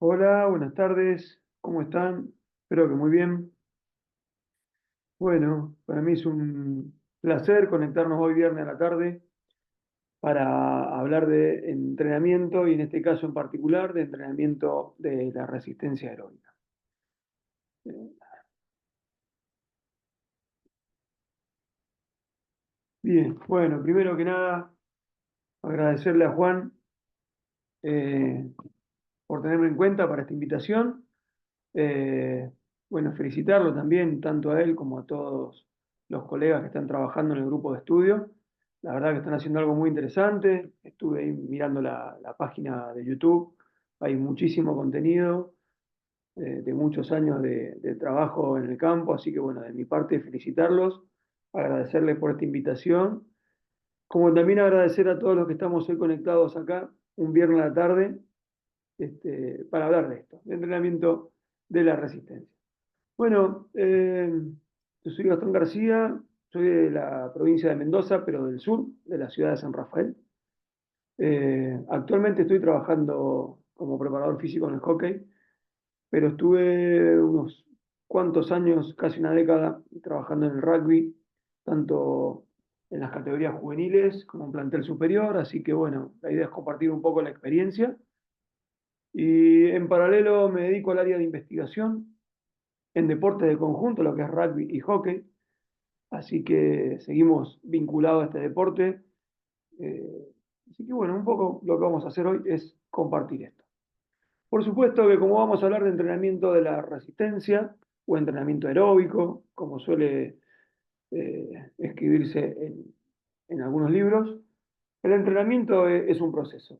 Hola, buenas tardes, ¿cómo están? Espero que muy bien. Bueno, para mí es un placer conectarnos hoy viernes a la tarde para hablar de entrenamiento y en este caso en particular de entrenamiento de la resistencia aeróbica. Eh, Bien, bueno, primero que nada, agradecerle a Juan eh, por tenerme en cuenta para esta invitación. Eh, bueno, felicitarlo también, tanto a él como a todos los colegas que están trabajando en el grupo de estudio. La verdad que están haciendo algo muy interesante. Estuve ahí mirando la página de YouTube. Hay muchísimo contenido de muchos años de trabajo en el campo. Así que bueno, de mi parte felicitarlos, agradecerles por esta invitación, como también agradecer a todos los que estamos hoy conectados acá un viernes a la tarde para hablar de esto, de entrenamiento de la resistencia. Bueno, yo soy Gastón García, soy de la provincia de Mendoza, pero del sur, de la ciudad de San Rafael. Actualmente estoy trabajando como preparador físico en el hockey, pero estuve unos cuantos años, casi una década, trabajando en el rugby, tanto en las categorías juveniles como en plantel superior, así que bueno, la idea es compartir un poco la experiencia. Y en paralelo me dedico al área de investigación en deportes de conjunto, lo que es rugby y hockey. Así que seguimos vinculados a este deporte. Eh, Así que bueno, un poco lo que vamos a hacer hoy es compartir esto. Por supuesto que como vamos a hablar de entrenamiento de la resistencia o entrenamiento aeróbico, como suele escribirse en algunos libros, el entrenamiento es un proceso,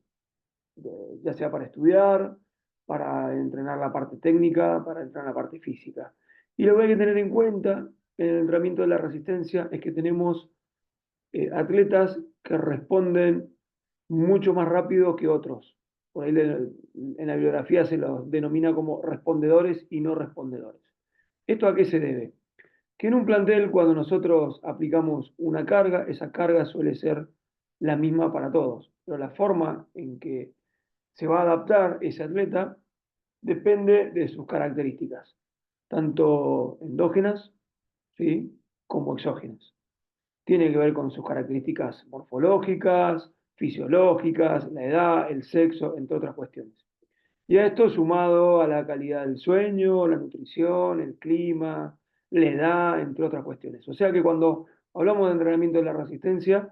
ya sea para estudiar, para entrenar la parte técnica, para entrenar la parte física. Y lo que hay que tener en cuenta en el entrenamiento de la resistencia es que tenemos atletas que responden mucho más rápido que otros. Por ahí en la bibliografía se los denomina como respondedores y no respondedores. ¿Esto a qué se debe? Que en un plantel, cuando nosotros aplicamos una carga, esa carga suele ser la misma para todos, pero la forma en que se va a adaptar ese atleta depende de sus características, tanto endógenas, ¿sí?, como exógenas. Tiene que ver con sus características morfológicas, fisiológicas, la edad, el sexo, entre otras cuestiones. Y a esto sumado a la calidad del sueño, la nutrición, el clima, la edad, entre otras cuestiones. O sea que cuando hablamos de entrenamiento de la resistencia,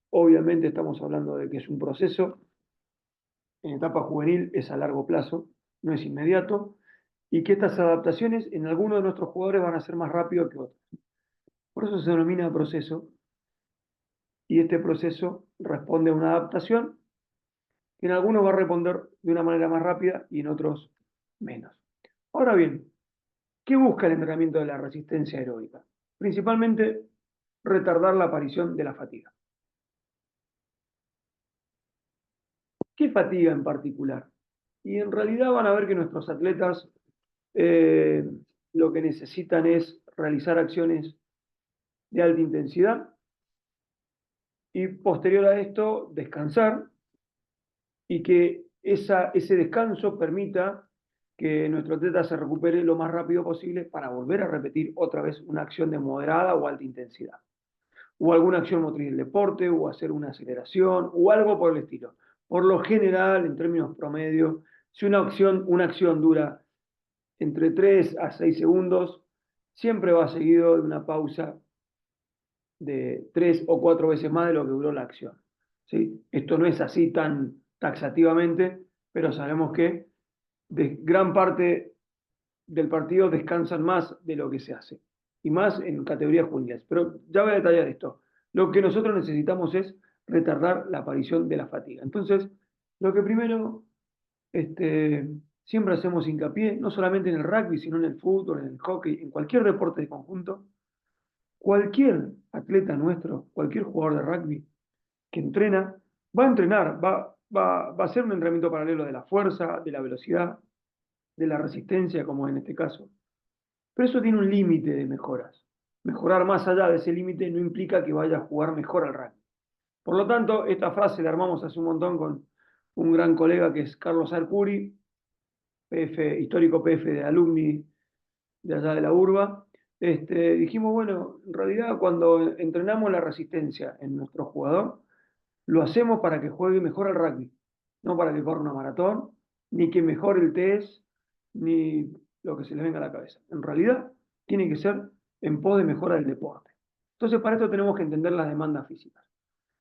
obviamente estamos hablando de que es un proceso, en etapa juvenil es a largo plazo, no es inmediato, y que estas adaptaciones en algunos de nuestros jugadores van a ser más rápido que otros. Por eso se denomina proceso, y este proceso responde a una adaptación que en algunos va a responder de una manera más rápida y en otros menos. Ahora bien, ¿qué busca el entrenamiento de la resistencia aeróbica? Principalmente retardar la aparición de la fatiga. ¿Qué fatiga en particular? Y en realidad van a ver que nuestros atletas eh, lo que necesitan es realizar acciones de alta intensidad y posterior a esto descansar y que ese descanso permita que nuestro atleta se recupere lo más rápido posible para volver a repetir otra vez una acción de moderada o alta intensidad, o alguna acción motriz del deporte, o hacer una aceleración, o algo por el estilo. Por lo general, en términos promedio, si una acción dura entre 3 a 6 segundos, siempre va seguido de una pausa de 3 o 4 veces más de lo que duró la acción. ¿Sí? Esto no es así tan taxativamente, pero sabemos que de gran parte del partido descansan más de lo que se hace, y más en categorías juveniles. Pero ya voy a detallar esto. Lo que nosotros necesitamos es retardar la aparición de la fatiga. Entonces, lo que primero siempre hacemos hincapié, no solamente en el rugby, sino en el fútbol, en el hockey, en cualquier deporte de conjunto, cualquier atleta nuestro, cualquier jugador de rugby que entrena, va a entrenar, va a hacer un entrenamiento paralelo de la fuerza, de la velocidad, de la resistencia, como en este caso. Pero eso tiene un límite de mejoras. Mejorar más allá de ese límite no implica que vaya a jugar mejor al rugby. Por lo tanto, esta frase la armamos hace un montón con un gran colega que es Carlos Arcuri, PF, histórico PF de alumni de allá de la urba, dijimos, bueno, en realidad cuando entrenamos la resistencia en nuestro jugador, lo hacemos para que juegue mejor al rugby, no para que corra una maratón, ni que mejore el test, ni lo que se les venga a la cabeza. En realidad, tiene que ser en pos de mejora del deporte. Entonces, para esto tenemos que entender las demandas físicas.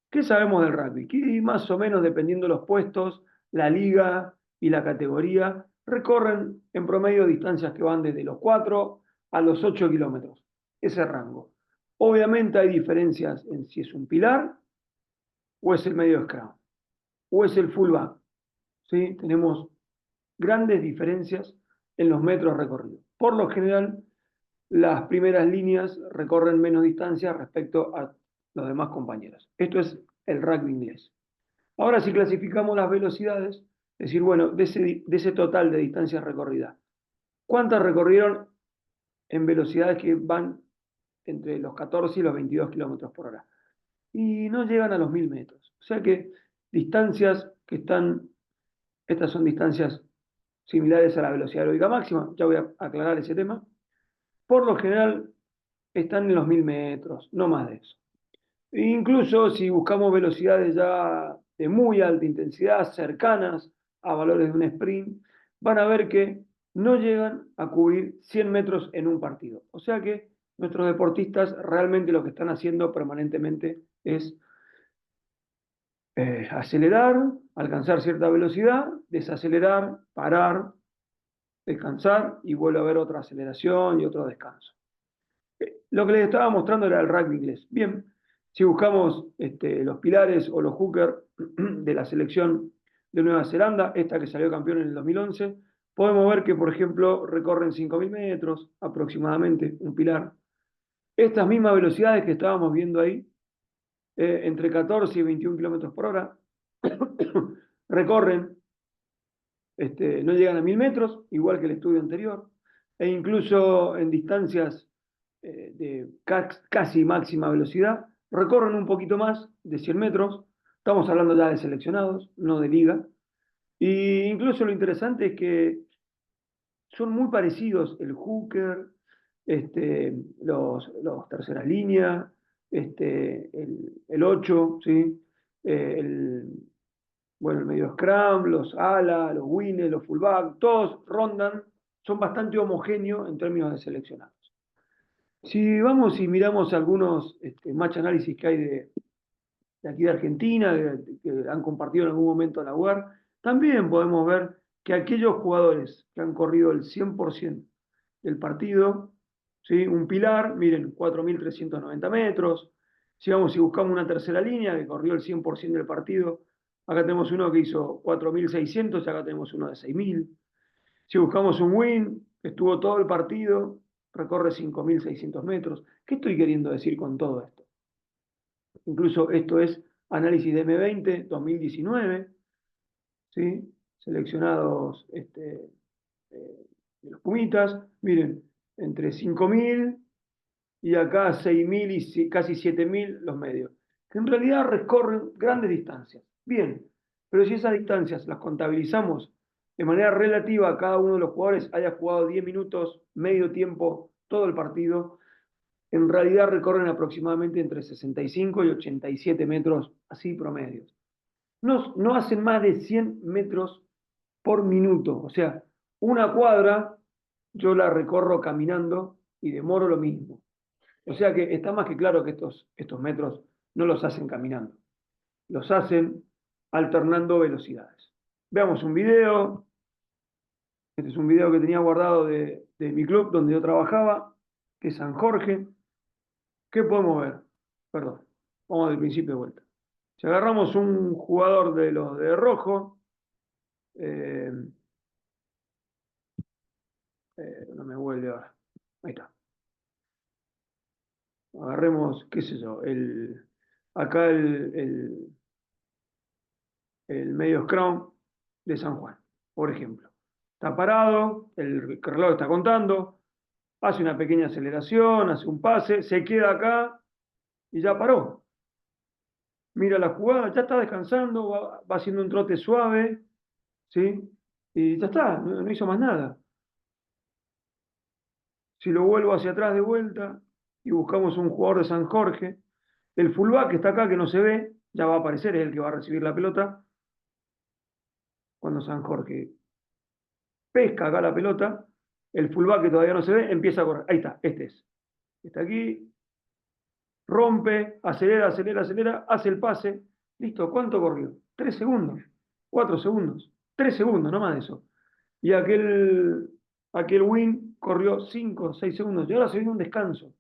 ¿Qué sabemos del rugby? Que más o menos, dependiendo de los puestos, la liga y la categoría, recorren en promedio distancias que van desde los 4 a los 8 kilómetros. Ese rango. Obviamente hay diferencias en si es un pilar o es el medio scrum o es el fullback. ¿Sí? Tenemos grandes diferencias en los metros recorridos. Por lo general, las primeras líneas recorren menos distancia respecto a los demás compañeros. Esto es el rugby inglés. Ahora, si clasificamos las velocidades, es decir, bueno, de ese total de distancias recorridas, ¿cuántas recorrieron en velocidades que van entre los 14 y los 22 kilómetros por hora? Y no llegan a los 1000 metros. O sea que distancias que están, estas son distancias similares a la velocidad aeróbica máxima, ya voy a aclarar ese tema, por lo general están en los 1000 metros, no más de eso. E incluso si buscamos velocidades ya de muy alta intensidad, cercanas a valores de un sprint, van a ver que no llegan a cubrir 100 metros en un partido. O sea que nuestros deportistas realmente lo que están haciendo permanentemente es acelerar, alcanzar cierta velocidad, desacelerar, parar, descansar y vuelve a haber otra aceleración y otro descanso. Lo que les estaba mostrando era el rugby inglés. Bien, si buscamos los pilares o los hookers de la selección de Nueva Zelanda, esta que salió campeón en el 2011, podemos ver que, por ejemplo, recorren 5000 metros aproximadamente, un pilar. Estas mismas velocidades que estábamos viendo ahí, entre 14 y 21 kilómetros por hora, recorren, no llegan a 1000 metros, igual que el estudio anterior, e incluso en distancias de casi máxima velocidad, recorren un poquito más de 100 metros, estamos hablando ya de seleccionados, no de liga, y incluso lo interesante es que son muy parecidos el hooker, los terceras líneas, el 8, ¿sí? El, bueno, el medio scrum, los ala, los winner, los fullback, todos rondan, son bastante homogéneos en términos de seleccionados. Si vamos y miramos algunos match análisis que hay de aquí de Argentina, que han compartido en algún momento la UAR, también podemos ver que aquellos jugadores que han corrido el 100% del partido, ¿sí? Un pilar, miren, 4.390 metros. Si vamos y buscamos una tercera línea que corrió el 100% del partido, acá tenemos uno que hizo 4.600 y acá tenemos uno de 6.000. Si buscamos un win, estuvo todo el partido, recorre 5.600 metros. ¿Qué estoy queriendo decir con todo esto? Incluso esto es análisis de M20 2019, ¿sí? Seleccionados de los Pumitas. Miren, entre 5.000 y acá 6.000 y casi 7.000 los medios, que en realidad recorren grandes distancias. Bien, pero si esas distancias las contabilizamos de manera relativa a cada uno de los jugadores haya jugado 10 minutos, medio tiempo, todo el partido, en realidad recorren aproximadamente entre 65 y 87 metros, así promedios. No hacen más de 100 metros por minuto, o sea, una cuadra yo la recorro caminando y demoro lo mismo. O sea que está más que claro que estos metros no los hacen caminando, los hacen alternando velocidades. Veamos un video. Este es un video que tenía guardado de mi club donde yo trabajaba, que es San Jorge. ¿Qué podemos ver? Perdón, vamos del principio de vuelta. Si agarramos un jugador de los de rojo, eh, no me vuelve ahora. Ahí está. Agarremos, qué sé yo, acá el medio scrum de San Juan, por ejemplo. Está parado, el reloj está contando, hace una pequeña aceleración, hace un pase, se queda acá y ya paró. mira la jugada, ya está descansando, va haciendo un trote suave, ¿sí? Y ya está, no hizo más nada. Si lo vuelvo hacia atrás de vuelta y buscamos un jugador de San Jorge, el fullback que está acá, que no se ve, ya va a aparecer, es el que va a recibir la pelota. Cuando San Jorge pesca acá la pelota, el fullback que todavía no se ve, empieza a correr. Ahí está, este es. Está aquí, rompe, acelera, acelera, acelera, hace el pase. Listo, ¿cuánto corrió? 3 segundos, 4 segundos, 3 segundos, no más de eso. Y aquel win corrió 5 o 6 segundos. Y ahora se viene un descanso.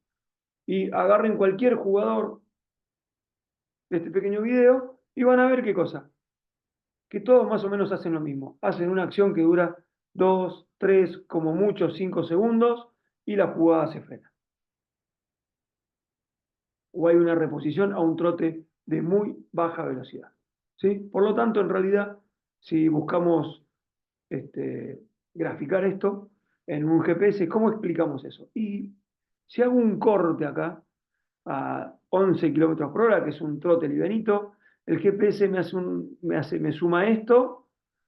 Y agarren cualquier jugador de este pequeño video y van a ver qué cosa. Que todos más o menos hacen lo mismo. Hacen una acción que dura 2, 3, como mucho 5 segundos y la jugada se frena. O hay una reposición a un trote de muy baja velocidad. ¿Sí? Por lo tanto, en realidad, si buscamos graficar esto en un GPS, ¿cómo explicamos eso? Y si hago un corte acá a 11 kilómetros por hora, que es un trote livianito, el GPS me suma esto,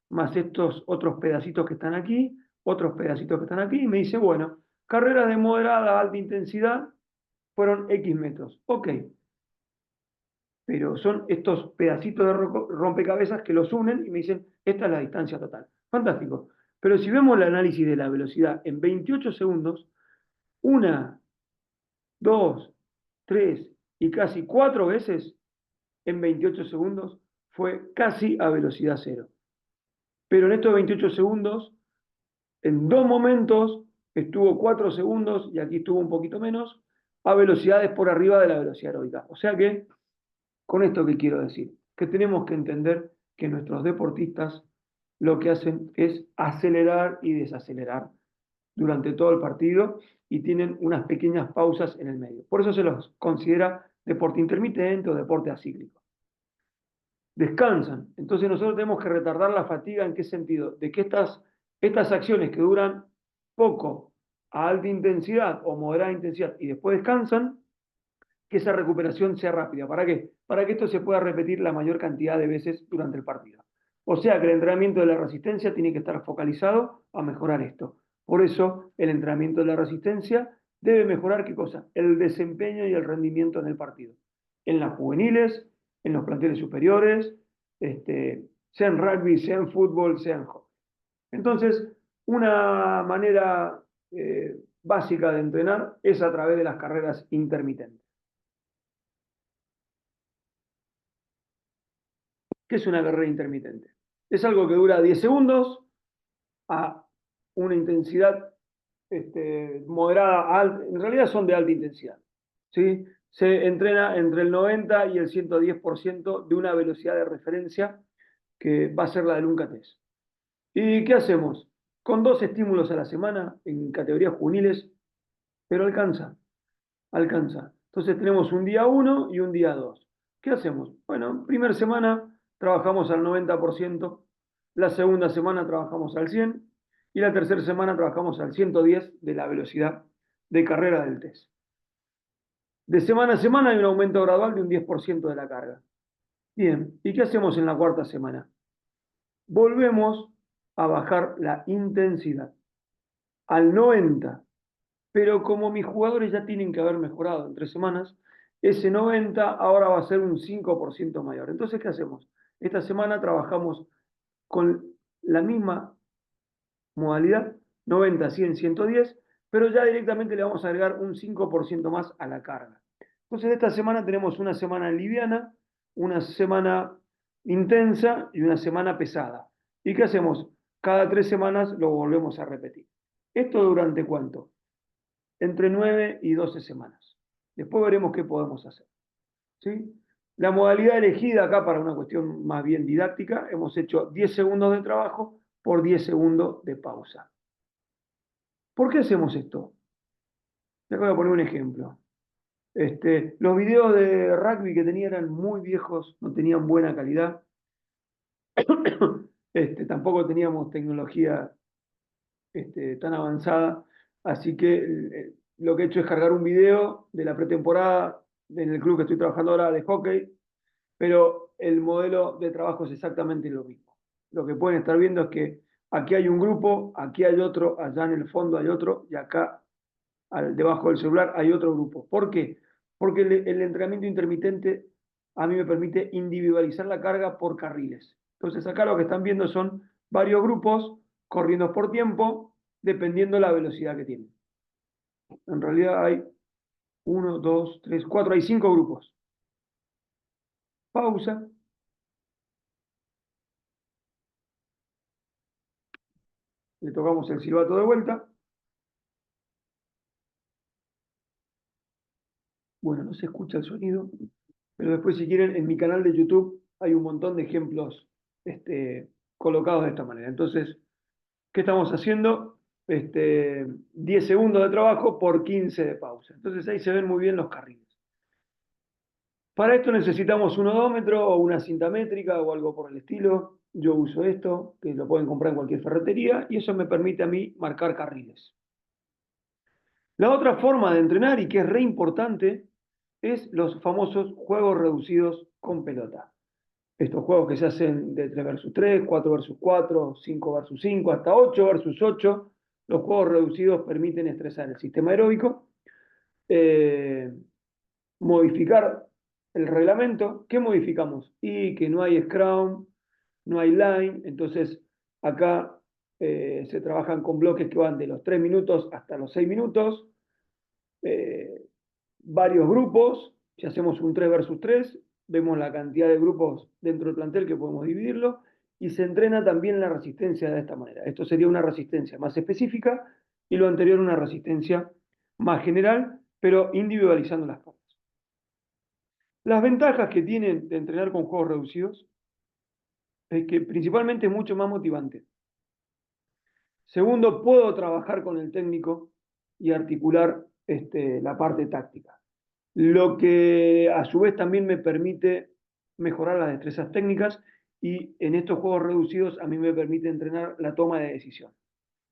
más estos otros pedacitos que están aquí, otros pedacitos que están aquí, y me dice, bueno, carreras de moderada a alta intensidad fueron X metros. Ok, pero son estos pedacitos de rompecabezas que los unen y me dicen, esta es la distancia total. Fantástico. Pero si vemos el análisis de la velocidad en 28 segundos, una, dos, tres y casi 4 veces en 28 segundos fue casi a velocidad cero. Pero en estos 28 segundos, en 2 momentos, estuvo 4 segundos y aquí estuvo un poquito menos, a velocidades por arriba de la velocidad aeróbica. O sea que, con esto que quiero decir, que tenemos que entender que nuestros deportistas lo que hacen es acelerar y desacelerar durante todo el partido y tienen unas pequeñas pausas en el medio. Por eso se los considera deporte intermitente o deporte acíclico. Descansan. Entonces nosotros tenemos que retardar la fatiga. ¿En qué sentido? De que estas acciones que duran poco a alta intensidad o moderada intensidad y después descansan, que esa recuperación sea rápida. ¿Para qué? Para que esto se pueda repetir la mayor cantidad de veces durante el partido. O sea que el entrenamiento de la resistencia tiene que estar focalizado a mejorar esto. Por eso el entrenamiento de la resistencia debe mejorar ¿qué cosa? El desempeño y el rendimiento en el partido. En las juveniles, en los planteles superiores, sea en rugby, sea en fútbol, sea en hockey. Entonces, una manera básica de entrenar es a través de las carreras intermitentes. ¿Qué es una carrera intermitente? Es algo que dura 10 segundos a una intensidad moderada, alta, en realidad son de alta intensidad. ¿Sí? Se entrena entre el 90 y el 110% de una velocidad de referencia que va a ser la del UNCATES. ¿Y qué hacemos? Con 2 estímulos a la semana en categorías juveniles, pero alcanza. Entonces tenemos un día 1 y un día 2. ¿Qué hacemos? Bueno, primera semana trabajamos al 90%, la segunda semana trabajamos al 100% y la tercera semana trabajamos al 110 de la velocidad de carrera del test. De semana a semana hay un aumento gradual de un 10% de la carga. Bien, ¿y qué hacemos en la cuarta semana? Volvemos a bajar la intensidad al 90%. Pero como mis jugadores ya tienen que haber mejorado en 3 semanas, ese 90 ahora va a ser un 5% mayor. Entonces, ¿qué hacemos? Esta semana trabajamos con la misma modalidad, 90, 100, 110, pero ya directamente le vamos a agregar un 5% más a la carga. Entonces, esta semana tenemos una semana liviana, una semana intensa y una semana pesada. ¿Y qué hacemos? Cada 3 semanas lo volvemos a repetir. ¿Esto durante cuánto? Entre 9 y 12 semanas. Después veremos qué podemos hacer. ¿Sí? La modalidad elegida acá para una cuestión más bien didáctica, hemos hecho 10 segundos de trabajo por 10 segundos de pausa. ¿Por qué hacemos esto? Les voy a poner un ejemplo. Los videos de rugby que tenía eran muy viejos, no tenían buena calidad. Tampoco teníamos tecnología tan avanzada. Así que lo que he hecho es cargar un video de la pretemporada en el club que estoy trabajando ahora de hockey pero el modelo de trabajo es exactamente lo mismo. Lo que pueden estar viendo es que aquí hay un grupo, aquí hay otro, allá en el fondo hay otro, y acá debajo del celular hay otro grupo. ¿Por qué? Porque el entrenamiento intermitente a mí me permite individualizar la carga por carriles. Entonces acá lo que están viendo son varios grupos corriendo por tiempo, dependiendo la velocidad que tienen. En realidad hay uno, dos, tres, cuatro, hay 5 grupos. Pausa. Le tocamos el silbato de vuelta. Bueno, no se escucha el sonido, pero después si quieren, en mi canal de YouTube hay un montón de ejemplos colocados de esta manera. Entonces, ¿qué estamos haciendo? 10 segundos de trabajo por 15 de pausa. Entonces ahí se ven muy bien los carriles. Para esto necesitamos un odómetro o una cinta métrica o algo por el estilo. Yo uso esto, que lo pueden comprar en cualquier ferretería, y eso me permite a mí marcar carriles. La otra forma de entrenar, y que es re importante, es los famosos juegos reducidos con pelota. Estos juegos que se hacen de 3 versus 3, 4 versus 4, 5 versus 5, hasta 8 versus 8. Los juegos reducidos permiten estresar el sistema aeróbico, eh, modificar el reglamento. ¿Qué modificamos? Y que no hay scrum, no hay line, entonces acá se trabajan con bloques que van de los 3 minutos hasta los 6 minutos, eh, varios grupos. Si hacemos un 3 versus 3, vemos la cantidad de grupos dentro del plantel que podemos dividirlo, y se entrena también la resistencia de esta manera. Esto sería una resistencia más específica y lo anterior una resistencia más general, pero individualizando las cargas. Las ventajas que tienen de entrenar con juegos reducidos es que principalmente es mucho más motivante. Segundo, puedo trabajar con el técnico y articular la parte táctica. Lo que a su vez también me permite mejorar las destrezas técnicas, y en estos juegos reducidos a mí me permite entrenar la toma de decisión.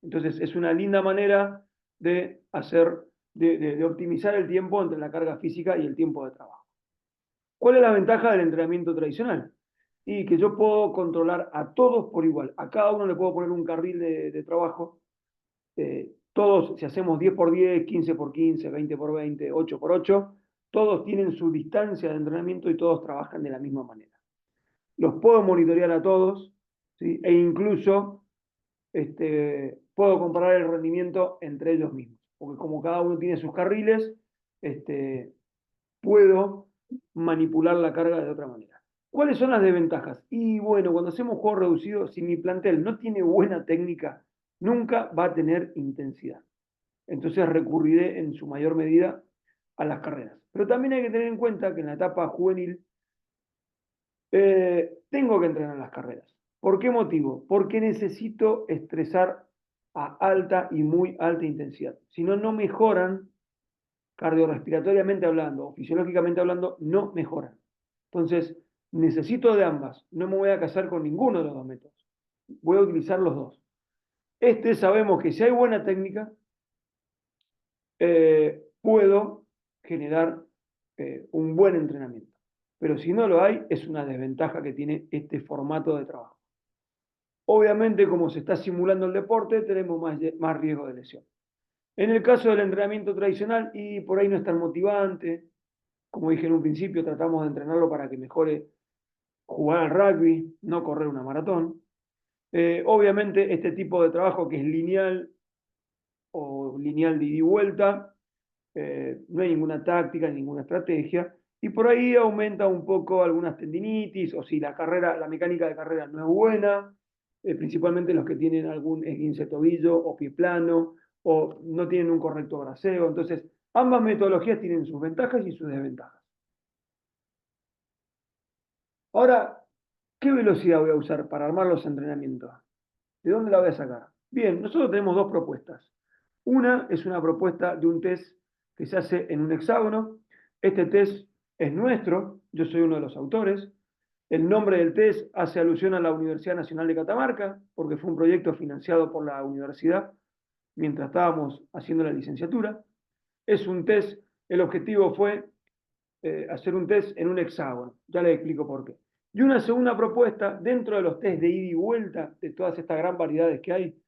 Entonces es una linda manera de hacer, de optimizar el tiempo entre la carga física y el tiempo de trabajo. ¿Cuál es la ventaja del entrenamiento tradicional? Y que yo puedo controlar a todos por igual. A cada uno le puedo poner un carril de trabajo. Todos, si hacemos 10 por 10, 15 por 15, 20 por 20, 8 por 8, todos tienen su distancia de entrenamiento y todos trabajan de la misma manera. Los puedo monitorear a todos, ¿sí? E incluso puedo comparar el rendimiento entre ellos mismos, porque como cada uno tiene sus carriles, puedo manipular la carga de otra manera. ¿Cuáles son las desventajas? Y bueno, cuando hacemos juegos reducidos, si mi plantel no tiene buena técnica, nunca va a tener intensidad. Entonces recurriré en su mayor medida a las carreras. Pero también hay que tener en cuenta que en la etapa juvenil tengo que entrenar las carreras. ¿Por qué motivo? Porque necesito estresar a alta y muy alta intensidad. Si no, no mejoran cardiorrespiratoriamente hablando o fisiológicamente hablando, no mejoran. Entonces, necesito de ambas. No me voy a casar con ninguno de los dos métodos. Voy a utilizar los dos. Sabemos que si hay buena técnica, puedo generar un buen entrenamiento. Pero si no lo hay, es una desventaja que tiene este formato de trabajo. Obviamente, como se está simulando el deporte, tenemos más riesgo de lesión. En el caso del entrenamiento tradicional, y por ahí no es tan motivante, como dije en un principio, tratamos de entrenarlo para que mejore jugar al rugby, no correr una maratón. Obviamente, este tipo de trabajo que es lineal o lineal de ida y vuelta, no hay ninguna táctica, ninguna estrategia, y por ahí aumenta un poco algunas tendinitis, o si la mecánica de carrera no es buena, principalmente los que tienen algún esguince de tobillo o pie plano, o no tienen un correcto braceo. Entonces, ambas metodologías tienen sus ventajas y sus desventajas. Ahora, ¿qué velocidad voy a usar para armar los entrenamientos? ¿De dónde la voy a sacar? Bien, nosotros tenemos dos propuestas. Una es una propuesta de un test que se hace en un hexágono. Este test es nuestro, yo soy uno de los autores. El nombre del test hace alusión a la Universidad Nacional de Catamarca, porque fue un proyecto financiado por la universidad mientras estábamos haciendo la licenciatura. Es un test, el objetivo fue hacer un test en un hexágono. Ya les explico por qué. Y una segunda propuesta, dentro de los test de ida y vuelta, de todas estas gran variedades que hay,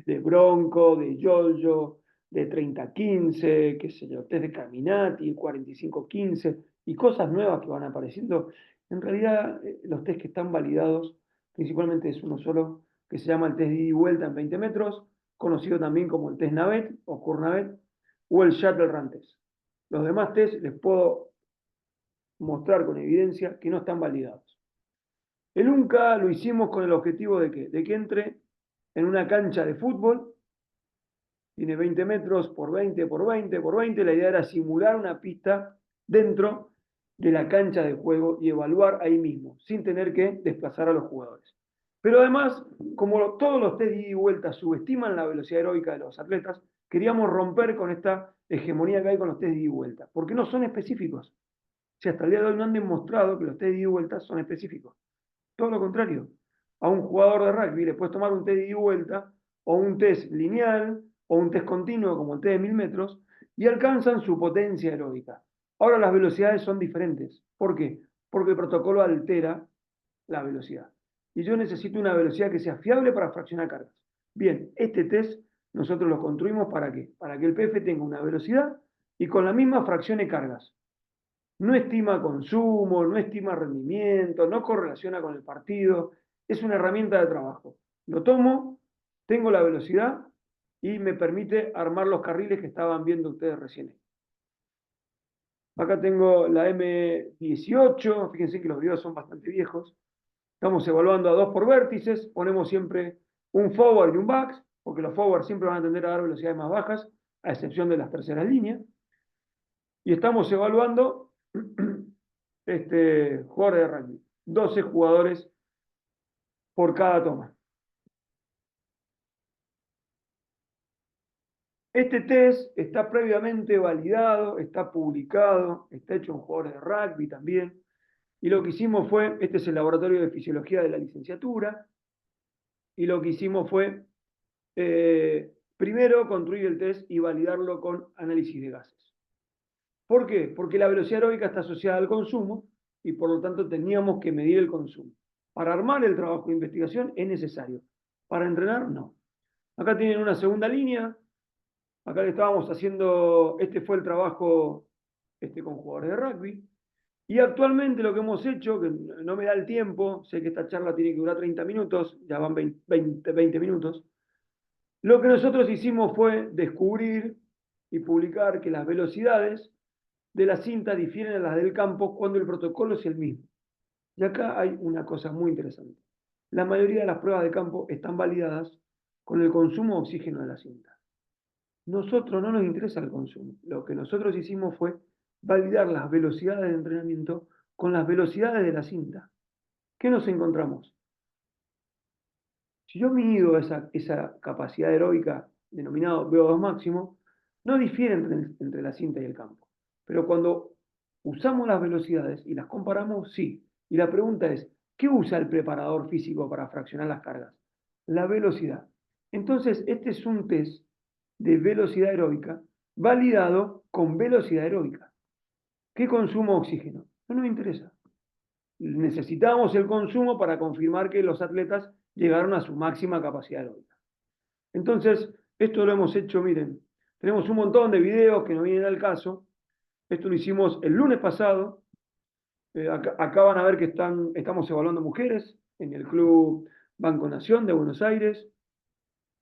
de Bronco, de Yoyo, de 30-15, qué sé yo, test de Caminati, 45-15 y cosas nuevas que van apareciendo. En realidad, los test que están validados, principalmente es uno solo, que se llama el test de ida y vuelta en 20 metros, conocido también como el test Navet o Curnavet, o el Shuttle Run Test. Los demás test les puedo mostrar con evidencia que no están validados. El UNCA lo hicimos con el objetivo de que, entre en una cancha de fútbol, tiene 20 metros por 20 por 20 por 20, la idea era simular una pista dentro de la cancha de juego y evaluar ahí mismo, sin tener que desplazar a los jugadores. Pero además, como todos los test de ida y vuelta subestiman la velocidad aeróbica de los atletas, queríamos romper con esta hegemonía que hay con los test de ida y vuelta, porque no son específicos. Si hasta el día de hoy no han demostrado que los test de ida y vuelta son específicos. Todo lo contrario. A un jugador de rugby le puedes tomar un test de ida y vuelta, o un test lineal, o un test continuo como el test de 1000 metros, y alcanzan su potencia aeróbica. Ahora las velocidades son diferentes. ¿Por qué? Porque el protocolo altera la velocidad. Y yo necesito una velocidad que sea fiable para fraccionar cargas. Bien, este test nosotros lo construimos ¿para qué? Para que el PF tenga una velocidad y con la misma fraccione cargas. No estima consumo, no estima rendimiento, no correlaciona con el partido. Es una herramienta de trabajo. Lo tomo, tengo la velocidad y me permite armar los carriles que estaban viendo ustedes recién. Acá tengo la M18, fíjense que los videos son bastante viejos. Estamos evaluando a 2 por vértices, ponemos siempre un forward y un back, porque los forward siempre van a tender a dar velocidades más bajas, a excepción de las terceras líneas. Y estamos evaluando jugadores de rugby. 12 jugadores por cada toma. Este test está previamente validado, está publicado, está hecho en jugadores de rugby también. Y lo que hicimos fue, este es el laboratorio de fisiología de la licenciatura, y lo que hicimos fue, primero, construir el test y validarlo con análisis de gases. ¿Por qué? Porque la velocidad aeróbica está asociada al consumo y por lo tanto teníamos que medir el consumo. Para armar el trabajo de investigación es necesario. Para entrenar, no. Acá tienen una segunda línea. Acá le estábamos haciendo, este fue el trabajo con jugadores de rugby. Y actualmente lo que hemos hecho, que no me da el tiempo, sé que esta charla tiene que durar 30 minutos, ya van 20 minutos. Lo que nosotros hicimos fue descubrir y publicar que las velocidades de la cinta difieren a las del campo cuando el protocolo es el mismo. Y acá hay una cosa muy interesante. La mayoría de las pruebas de campo están validadas con el consumo de oxígeno de la cinta. Nosotros no nos interesa el consumo. Lo que nosotros hicimos fue validar las velocidades de entrenamiento con las velocidades de la cinta. ¿Qué nos encontramos? Si yo mido esa capacidad aeróbica denominado VO2 máximo, no difiere entre la cinta y el campo. Pero cuando usamos las velocidades y las comparamos, sí. Y la pregunta es, ¿qué usa el preparador físico para fraccionar las cargas? La velocidad. Entonces, este es un test de velocidad aeróbica validado con velocidad aeróbica. ¿Qué consumo oxígeno? No nos interesa. Necesitamos el consumo para confirmar que los atletas llegaron a su máxima capacidad aeróbica. Entonces, esto lo hemos hecho, miren, tenemos un montón de videos que no vienen al caso. Esto lo hicimos el lunes pasado. Acá van a ver que estamos evaluando mujeres en el Club Banco Nación de Buenos Aires.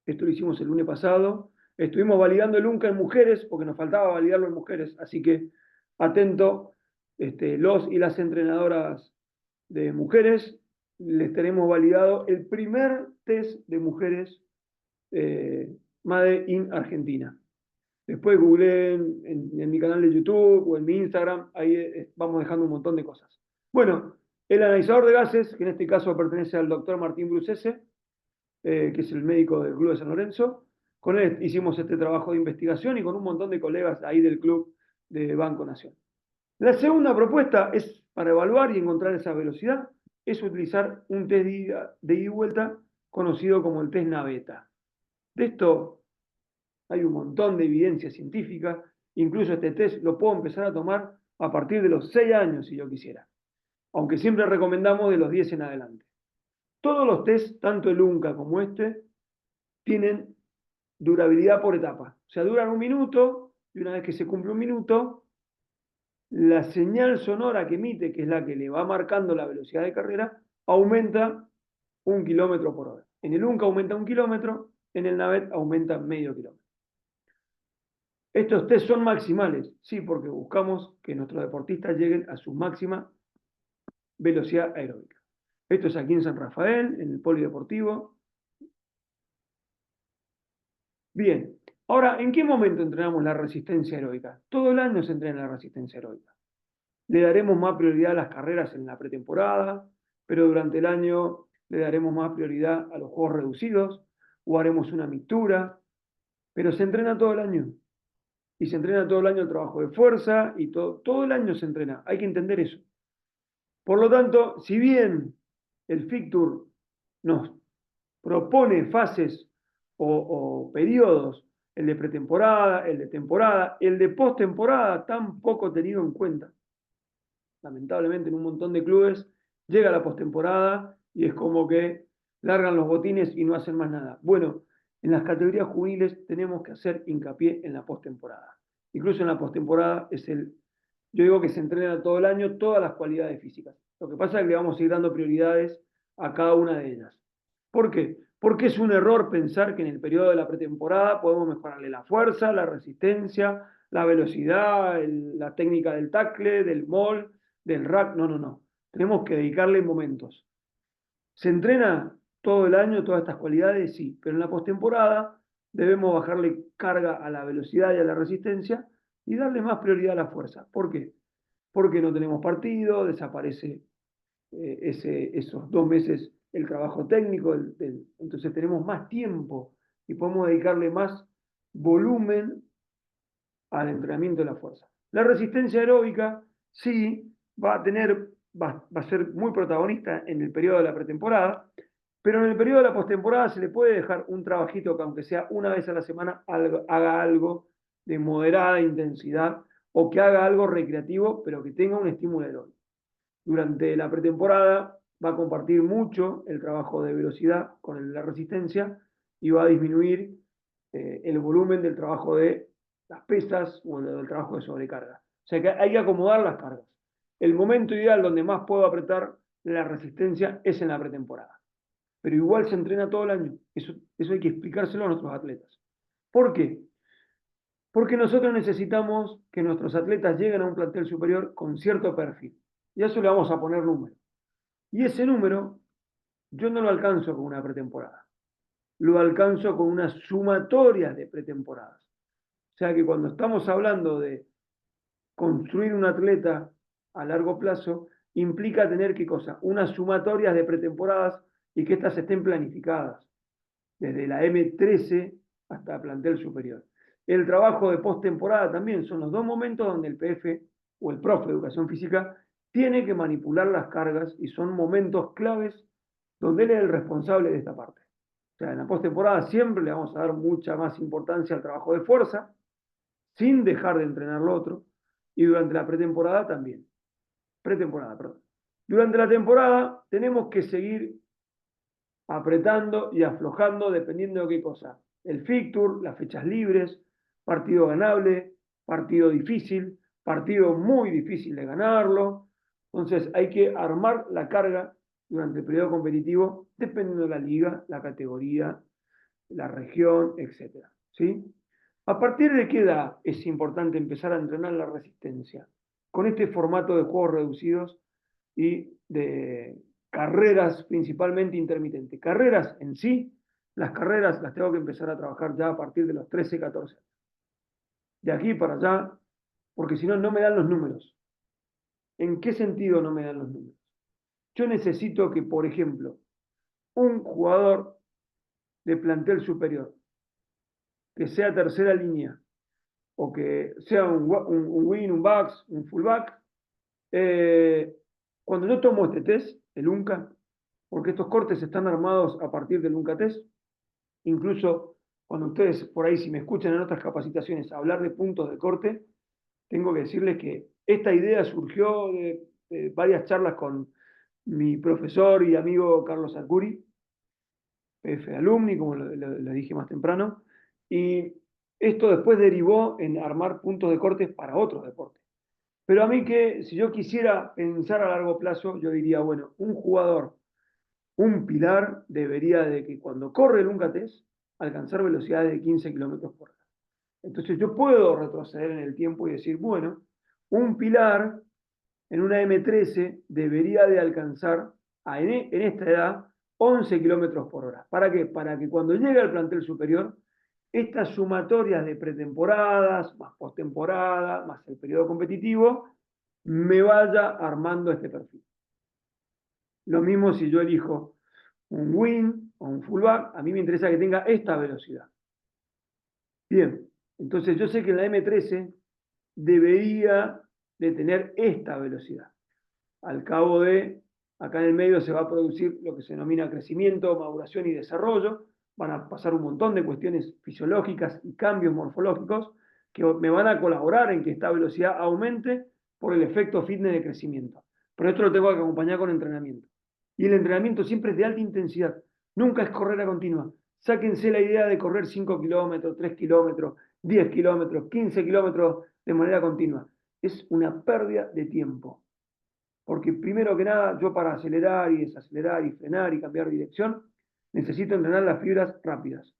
Esto lo hicimos el lunes pasado. Estuvimos validando el UNCA en mujeres porque nos faltaba validarlo en mujeres. Así que atento, los y las entrenadoras de mujeres, les tenemos validado el primer test de mujeres Made in Argentina. Después googleé en mi canal de YouTube o en mi Instagram, ahí vamos dejando un montón de cosas. Bueno, el analizador de gases, que en este caso pertenece al doctor Martín Brucese, que es el médico del Club de San Lorenzo. Con él hicimos este trabajo de investigación y con un montón de colegas ahí del Club de Banco Nación. La segunda propuesta es para evaluar y encontrar esa velocidad, es utilizar un test de ida y vuelta conocido como el test Naveta. De esto hay un montón de evidencia científica, incluso este test lo puedo empezar a tomar a partir de los 6 años, si yo quisiera, aunque siempre recomendamos de los 10 en adelante. Todos los test, tanto el UNCA como este, tienen durabilidad por etapa. O sea, duran 1 minuto y una vez que se cumple 1 minuto, la señal sonora que emite, que es la que le va marcando la velocidad de carrera, aumenta 1 km/h. En el UNCA aumenta 1 km, en el NAVET aumenta medio kilómetro. Estos test son maximales, sí, porque buscamos que nuestros deportistas lleguen a su máxima velocidad aeróbica. Esto es aquí en San Rafael, en el polideportivo. Bien, ahora, ¿en qué momento entrenamos la resistencia aeróbica? Todo el año se entrena la resistencia aeróbica. Le daremos más prioridad a las carreras en la pretemporada, pero durante el año le daremos más prioridad a los juegos reducidos o haremos una mixtura, pero se entrena todo el año. Y se entrena todo el año el trabajo de fuerza y todo el año se entrena. Hay que entender eso. Por lo tanto, si bien el Fictur nos propone fases o periodos, el de pretemporada, el de temporada, el de postemporada, tan poco tenido en cuenta. Lamentablemente en un montón de clubes llega la postemporada y es como que largan los botines y no hacen más nada. Bueno, en las categorías juveniles tenemos que hacer hincapié en la postemporada. Incluso en la postemporada yo digo que se entrena todo el año todas las cualidades físicas. Lo que pasa es que le vamos a ir dando prioridades a cada una de ellas. ¿Por qué? Porque es un error pensar que en el periodo de la pretemporada podemos mejorarle la fuerza, la resistencia, la velocidad, la técnica del tackle, del maul, del rack. No, no, no. Tenemos que dedicarle momentos. ¿Se entrena todo el año todas estas cualidades? Sí, pero en la postemporada debemos bajarle carga a la velocidad y a la resistencia y darle más prioridad a la fuerza. ¿Por qué? Porque no tenemos partido, desaparece esos 2 meses el trabajo técnico, entonces tenemos más tiempo y podemos dedicarle más volumen al entrenamiento de la fuerza. La resistencia aeróbica sí va a ser muy protagonista en el periodo de la pretemporada, pero en el periodo de la postemporada se le puede dejar un trabajito que aunque sea una vez a la semana haga algo de moderada intensidad o que haga algo recreativo, pero que tenga un estímulo aeróbico. Durante la pretemporada va a compartir mucho el trabajo de velocidad con la resistencia y va a disminuir el volumen del trabajo de las pesas o del trabajo de sobrecarga. O sea que hay que acomodar las cargas. El momento ideal donde más puedo apretar la resistencia es en la pretemporada. Pero igual se entrena todo el año. Eso hay que explicárselo a nuestros atletas. ¿Por qué? Porque nosotros necesitamos que nuestros atletas lleguen a un plantel superior con cierto perfil. Y a eso le vamos a poner número. Y ese número yo no lo alcanzo con una pretemporada. Lo alcanzo con una sumatoria de pretemporadas. O sea que cuando estamos hablando de construir un atleta a largo plazo, implica tener ¿qué cosa? Unas sumatorias de pretemporadas y que éstas estén planificadas, desde la M13 hasta plantel superior. El trabajo de postemporada también son los 2 momentos donde el PF o el profe de educación física tiene que manipular las cargas y son momentos claves donde él es el responsable de esta parte. O sea, en la postemporada siempre le vamos a dar mucha más importancia al trabajo de fuerza, sin dejar de entrenar lo otro, y durante la pretemporada también. Pretemporada, perdón. Durante la temporada tenemos que seguir apretando y aflojando dependiendo de qué cosa. El fixture, las fechas libres, partido ganable, partido difícil, partido muy difícil de ganarlo. Entonces hay que armar la carga durante el periodo competitivo dependiendo de la liga, la categoría, la región, etc. ¿Sí? ¿A partir de qué edad es importante empezar a entrenar la resistencia? Con este formato de juegos reducidos y de carreras principalmente intermitentes. Carreras en sí, las carreras las tengo que empezar a trabajar ya a partir de los 13, 14 años. De aquí para allá, porque si no, no me dan los números. ¿En qué sentido no me dan los números? Yo necesito que, por ejemplo, un jugador de plantel superior, que sea tercera línea, o que sea un win, un backs, un fullback, cuando yo tomo este test, el UNCA, porque estos cortes están armados a partir del UNCA test, incluso cuando ustedes por ahí, si me escuchan en otras capacitaciones hablar de puntos de corte, tengo que decirles que esta idea surgió de varias charlas con mi profesor y amigo Carlos Arcuri, PF Alumni, como lo dije más temprano, y esto después derivó en armar puntos de cortes para otros deportes. Pero a mí que, si yo quisiera pensar a largo plazo, yo diría, bueno, un jugador, un pilar, debería de que cuando corre el Uncatés, alcanzar velocidades de 15 kilómetros por hora. Entonces yo puedo retroceder en el tiempo y decir, bueno, un pilar en una M13 debería de alcanzar en esta edad 11 kilómetros por hora. ¿Para qué? Para que cuando llegue al plantel superior, estas sumatorias de pretemporadas, más postemporada, más el periodo competitivo, me vaya armando este perfil. Lo mismo si yo elijo un wing o un fullback, a mí me interesa que tenga esta velocidad. Bien, entonces yo sé que en la M13 debería de tener esta velocidad. Al cabo de, acá en el medio se va a producir lo que se denomina crecimiento, maduración y desarrollo. Van a pasar un montón de cuestiones fisiológicas y cambios morfológicos que me van a colaborar en que esta velocidad aumente por el efecto fitness de crecimiento. Pero esto lo tengo que acompañar con entrenamiento. Y el entrenamiento siempre es de alta intensidad, nunca es carrera continua. Sáquense la idea de correr 5 kilómetros, 3 kilómetros, 10 kilómetros, 15 kilómetros de manera continua. Es una pérdida de tiempo. Porque primero que nada, yo para acelerar y desacelerar y frenar y cambiar dirección, necesito entrenar las fibras rápidas.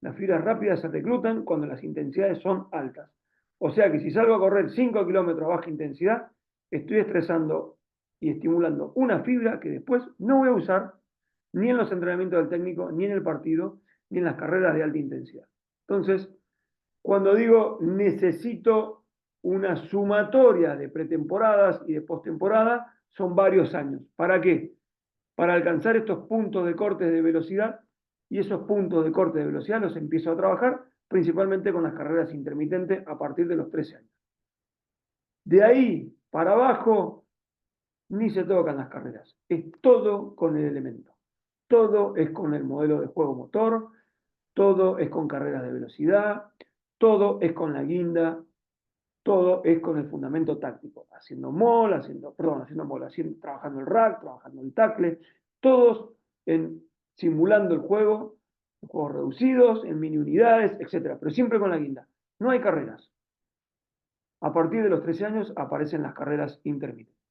Las fibras rápidas se reclutan cuando las intensidades son altas. O sea que si salgo a correr 5 kilómetros a baja intensidad, estoy estresando y estimulando una fibra que después no voy a usar ni en los entrenamientos del técnico, ni en el partido, ni en las carreras de alta intensidad. Entonces, cuando digo necesito una sumatoria de pretemporadas y de postemporada, son varios años. ¿Para qué? Para alcanzar estos puntos de corte de velocidad, y esos puntos de corte de velocidad los empiezo a trabajar principalmente con las carreras intermitentes a partir de los 13 años. De ahí para abajo, ni se tocan las carreras. Es todo con el elemento. Todo es con el modelo de juego motor, todo es con carreras de velocidad, todo es con la guinda, todo es con el fundamento táctico, trabajando el rack, trabajando el tackle, todos simulando el juego, en juegos reducidos, en mini unidades, etc. Pero siempre con la guinda. No hay carreras. A partir de los 13 años aparecen las carreras intermitentes.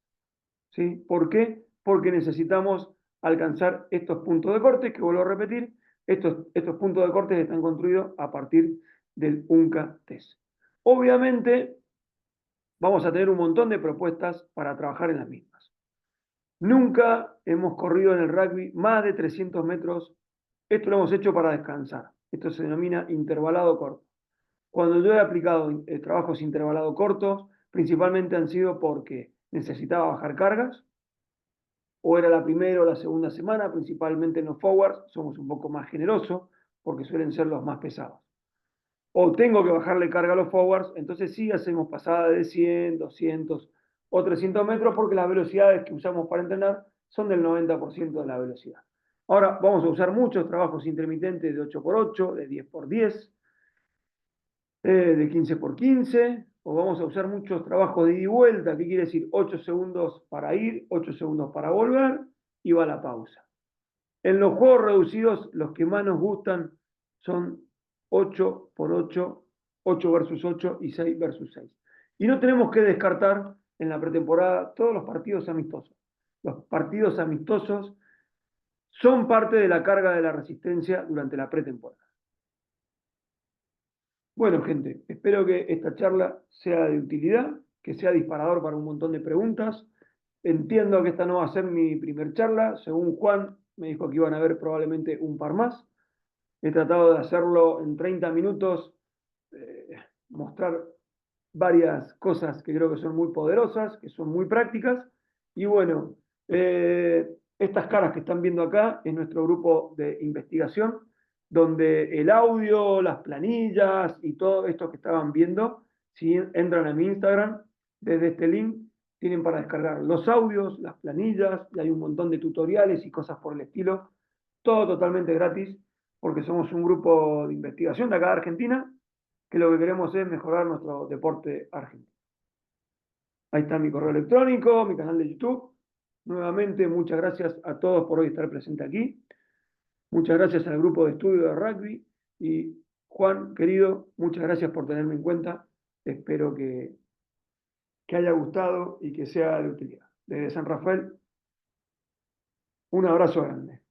¿Sí? ¿Por qué? Porque necesitamos alcanzar estos puntos de corte, que vuelvo a repetir, estos puntos de corte están construidos a partir del UNCA TES. Obviamente, vamos a tener un montón de propuestas para trabajar en las mismas. Nunca hemos corrido en el rugby más de 300 metros. Esto lo hemos hecho para descansar. Esto se denomina intervalado corto. Cuando yo he aplicado trabajos intervalados cortos, principalmente han sido porque necesitaba bajar cargas, o era la primera o la segunda semana, principalmente en los forwards, somos un poco más generosos porque suelen ser los más pesados. O tengo que bajarle carga a los forwards, entonces sí hacemos pasada de 100, 200 o 300 metros porque las velocidades que usamos para entrenar son del 90% de la velocidad. Ahora vamos a usar muchos trabajos intermitentes de 8x8, de 10x10, de 15x15, o vamos a usar muchos trabajos de ida y vuelta, que quiere decir 8 segundos para ir, 8 segundos para volver, y va la pausa. En los juegos reducidos, los que más nos gustan son 8x8, 8 versus 8 y 6 versus 6. Y no tenemos que descartar en la pretemporada todos los partidos amistosos. Los partidos amistosos son parte de la carga de la resistencia durante la pretemporada. Bueno, gente, espero que esta charla sea de utilidad, que sea disparador para un montón de preguntas. Entiendo que esta no va a ser mi primer charla. Según Juan, me dijo que iban a haber probablemente un par más. He tratado de hacerlo en 30 minutos, mostrar varias cosas que creo que son muy poderosas, que son muy prácticas. Y bueno, estas caras que están viendo acá es nuestro grupo de investigación, donde el audio, las planillas y todo esto que estaban viendo, si entran a mi Instagram, desde este link, tienen para descargar los audios, las planillas, y hay un montón de tutoriales y cosas por el estilo, todo totalmente gratis, porque somos un grupo de investigación de acá de Argentina, que lo que queremos es mejorar nuestro deporte argentino. Ahí está mi correo electrónico, mi canal de YouTube. Nuevamente, muchas gracias a todos por hoy estar presente aquí. Muchas gracias al grupo de estudio de rugby. Y Juan, querido, muchas gracias por tenerme en cuenta. Espero que haya gustado y que sea de utilidad. Desde San Rafael, un abrazo grande.